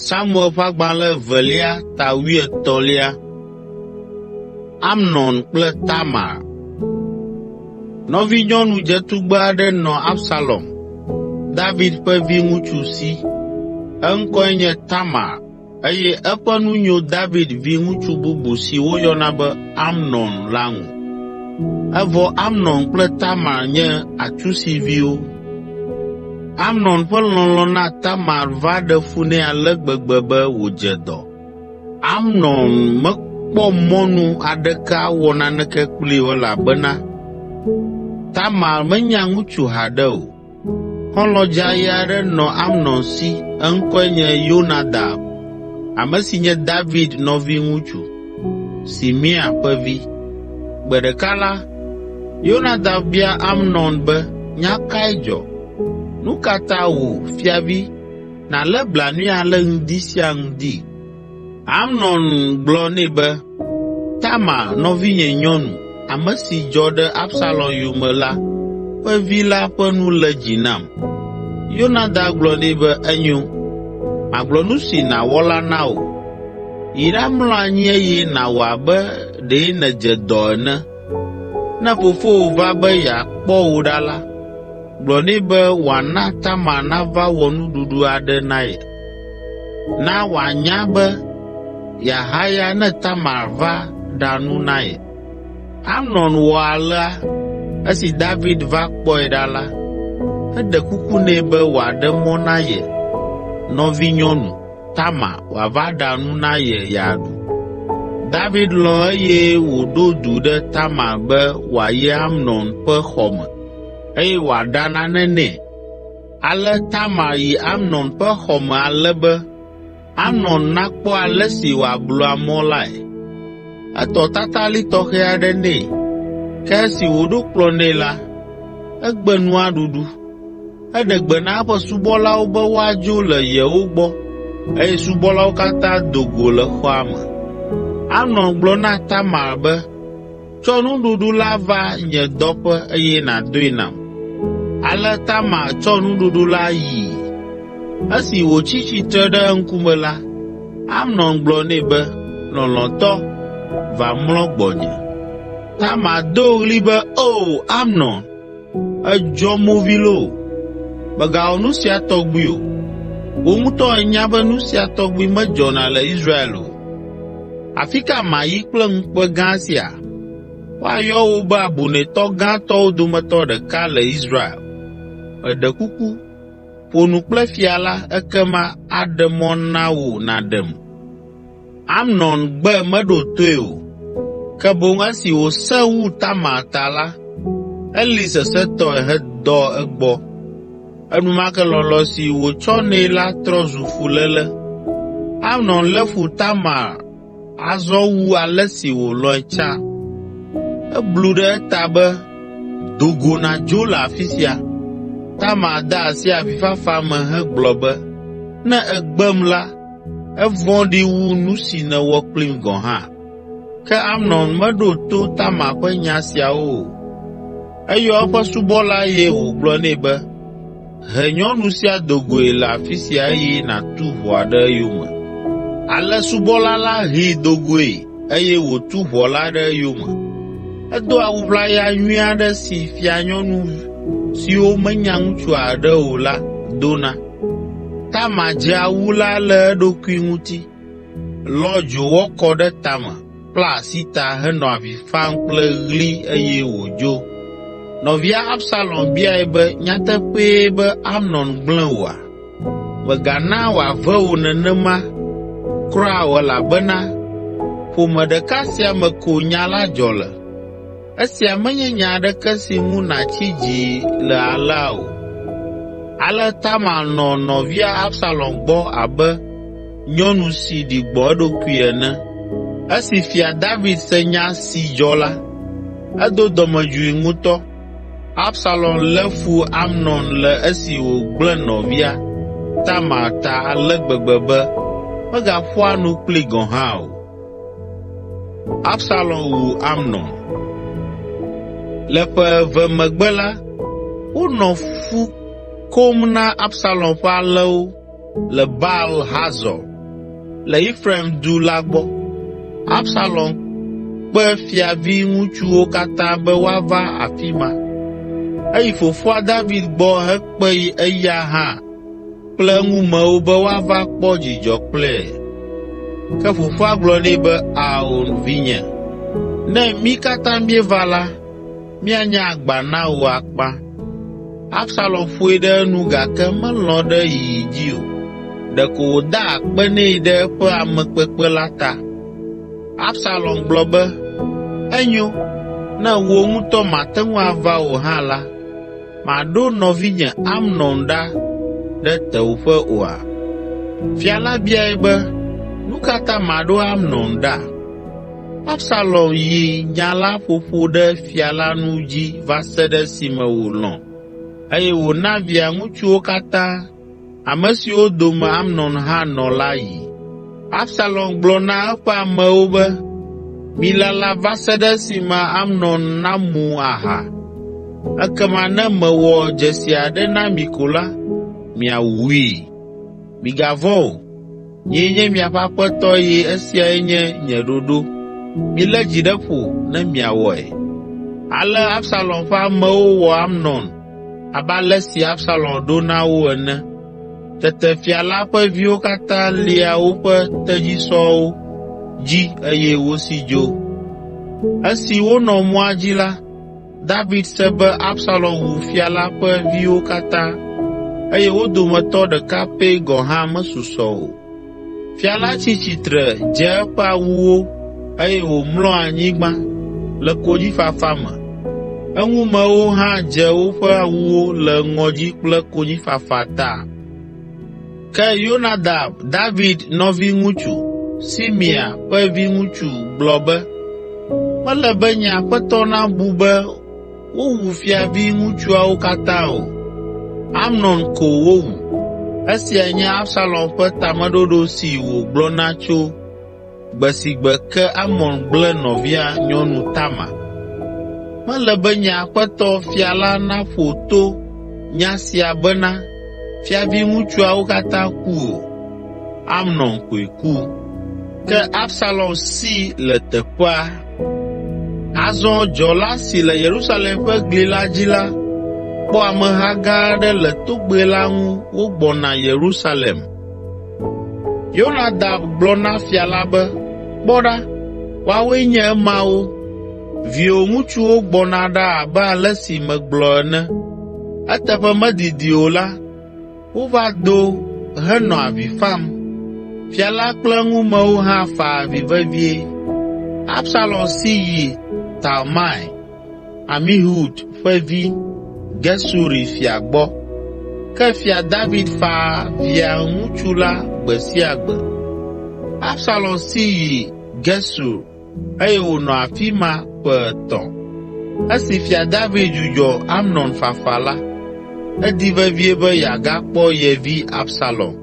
Samuel Fagbale Velia Tawie Tolia Amnon kple Tamar. Novi nyɔnu dzetugbe aɖe nɔ Absalom, David ƒe viŋutsu si. Eŋkɔe nye Tamar, eye eƒe nu nyo David viŋutsu bubu si woyɔna be Amnon la ŋu. Evɔ Amnon kple Tamar nye atsusiviwo. Amnon ƒe lɔlɔ̃ na Tamar va ɖe fu nɛ ale gbegbe be wòdze dɔ. Amnon mekpɔ mɔnu aɖeke awɔ naneke kplii o elabena Tamar menya ŋutsu haɖe o. Xɔlɔ̃ dzaaye aɖe nɔ Amnon si, eŋkɔe nye Yonadab, ame si nye David nɔviŋutsu, Simea ƒe vi. Gbe ɖeka la, Yonadab bia Amnon be, nya kae dzɔ? Nu ka ta wò, fiavi, nàlé blanui ale ŋdi sia ŋdi? Amnon gblɔ nɛ be, Tamar nɔvinye nyɔnu, ame si dzɔ ɖe Absalom yome la ƒe vi la ƒe nu le dzi nam. Yonadab gblɔ nɛ be, enyo, magblɔ nu si nàwɔ la na wò. Yi ɖamlɔ anyi eye nàwɔ abe ɖe nèdze dɔ ene. Ne fofowò va be yeakpɔ wò ɖa la, gblɔ nɛ be wòana Tamar nava wɔ nuɖuɖu aɖe na ye. Na wòanya be yahaya ne Tamar va ɖa nu na ye. Amnon wɔ alea. Esi David va kpɔe ɖa la, eɖe kuku nɛ be wòaɖe mɔ na ye nɔvinyɔnu Tamar wòava ɖa nu na ye yeaɖu. David lɔ̃ eye wòɖo du ɖe Tamar be wòayi Amnon ƒe xɔ me, eye wòaɖa nane nɛ. Ale Tamar yi Amnon ƒe xɔ me ale be Amnon nakpɔ ale si wòablu amɔ lae. Etɔ tatali tɔxɛ aɖe nɛ, ke esi wòɖo kplɔ̃ nɛ la, egbe nua ɖuɖu. Eɖe gbe na eƒe subɔlawo be woadzo le yewo gbɔ, eye subɔlawo katã do go le xɔa me. Amnon gblɔ na Tamar be, tsɔ nuɖuɖu la va nye dɔƒe eye nàdoe nam. Ale Tamar tsɔ nuɖuɖu la yi. Esi wòtsi tsitre ɖe eŋkume la, Amnon gblɔ nɛ be, lɔlɔ̃tɔ, va mlɔ gbɔnye. Tamar do ɣli be, o Amnon, edzɔ movi loo, mègawɔ nu sia tɔgbi o. Wò ŋutɔ ènya be nu sia tɔgbi medzɔna le Israel o. Afi ka mayi kple ŋukpe gã sia? Woayɔ wò be abunɛtɔ gãtɔwo dometɔ ɖeka le Israel. Meɖe kuku, ƒo nu kple fia la, ekema aɖe mɔ na wò nàɖem. Amnon gbe meɖo toe o, ke boŋ esi wòsẽ wu Tamar ta la, eli sesẽtɔe hedɔ egbɔ. Enumake lɔlɔ̃ si wòtsɔ nɛ la trɔ zu fuléle. Amnon lé fu Tamar azɔ wu ale si wòlɔ̃e tsã. Eblu ɖe eta be, do go nàdzo le afi sia. Tamar de asi avifafa me hegblɔ be, ne ègbem la, evɔ̃ɖi wu nu si nèwɔ kplim gɔ̃ hã. Ke Amnon meɖo to Tamar ƒe nya siawo o. Eyɔ eƒe subɔla eye wògblɔ nɛ be, he nyɔnu sia do goe le afi sia eye nàtu ʋɔa ɖe eyome. Ale subɔla la hee do goe eye wòtu ʋɔ la ɖe eyome. Edo awu ʋlaya nyui aɖe si fianyɔnu siwo menya ŋutsu aɖe o la dona. Tamar dze awu la le eɖokui ŋuti, lɔ dzowɔ kɔ ɖe tame, kpla asi ta henɔ avi fam kple ɣli eye wòdzo. Nɔvia Absalom biae be, nyateƒee be Amnon gblẽ wòa? Mègana wòave wò nenema kura o elabena ƒome ɖeka sia me ko nya la dzɔ le. Esia menye nya aɖeke si ŋu nàtsi dzi le alea o. Ale Tamar nɔ nɔvia Absalom gbɔ abe nyɔnu si ɖi gbɔ eɖokui ene. Esi fia David se nya si dzɔ la, edo dɔmedzoe ŋutɔ. Absalom lé fu Amnon le esi wògblẽ nɔvia Tamar ta ale gbegbe be megaƒoa nu kplii gɔ̃ hã o. Absalom wu Amnon. Le ƒe eve megbe la, wonɔ fu kom na Absalom ƒe alẽwo le Baal Hazor le Efraim du la gbɔ. Absalom kpe fiavi ŋutsuwo katã be woava afi ma. Eyi fofoa David gbɔ hekpe eya hã kple eŋumewo be woava kpɔ dzidzɔ kple. Ke fofoa gblɔ nɛ be, ao vinye, ne mí katã míeva la, míanya agba na wò akpa. Absalom ƒoe ɖe enu gake melɔ̃ ɖe yiyi dzi o, ɖeko wòda akpe nɛ ɖe eƒe amekpekpe la ta. Absalom gblɔ be, enyo, ne wò ŋutɔ mate ŋu ava o hã la, maɖo nɔvinye Amnon ɖa ɖe tewòƒe oa? Fia la biae be, nu ka ta maɖo Amnon ɖa? Absalom yi nya la ƒoƒo ɖe fia la nu dzi va se ɖe esime wòlɔ̃, eye wòna via ŋutsuwo katã, ame siwo dome Amnon hã nɔ la yi. Absalom gblɔ na eƒe amewo be, milala va se ɖe esime Amnon namu aha. Ekema ne mewɔ dzesi aɖe na mi ko la, miawui. Migavɔ̃ o, nyee nye miaƒe aƒetɔ eye esiae nye nye ɖoɖo. Milé dzi ɖe ƒo ne miawɔe. Ale Absalom ƒe amewo wɔ Amnon abe ale si Absalom ɖo na wo ene. Tete fia la ƒe viwo katã lia woƒe tedzisɔwo dzi eye wosi dzo. Esi wonɔ mɔa dzi la, David se be Absalom wu fia la ƒe viwo katã, eye wo dometɔ ɖeka pɛ gɔ̃ hã mesusɔ o. Fia la tsi tsitre dze eƒe awuwo, eye wòmlɔ anyigba le konyifafa me. Eŋumewo hã dze woƒe awuwo le ŋɔdzi kple konyifafa ta. Ke Yonadab, David nɔviŋutsu, Simea ƒe viŋutsu gblɔ be, mele be nye aƒetɔ nabu be wowu fiaviŋutsuawo katã o. Amnon ko wowu. Esia nye Absalom ƒe tameɖoɖo si wògblɔna tso gbe si gbe ke Amnon gblẽ nɔvia nyɔnu Tama. Mele be nye aƒetɔ fia la naƒo to nya sia bena fiaviŋutsuawo katã ku o. Amnon koe ku. Ke Absalom si le teƒea. Azɔ dzɔla si le Yerusalem ƒe gli la dzi la kpɔ ameha gã aɖe le togbɛ la ŋu wogbɔna Yerusalem. Yonadab gblɔ na fia la be, kpɔ ɖa, woawoe nye emawo. Viwò ŋutsuwo gbɔna ɖa abe ale si megblɔ ene. Eteƒe medidi o la, wova do henɔ avi fam. Fia la kple eŋumewo hã fa avi vevie. Absalom si yi Talmai, Amihud ƒe vi, Gesuri fia gbɔ. Ke fia David fa via ŋutsu la gbe sia gbe. Absalom si yi Gesur, eye wònɔ afi ma ƒe 3. Esi fia David dzudzɔ Amnon fafa la, edi vevie be yeagakpɔ ye vi Absalom.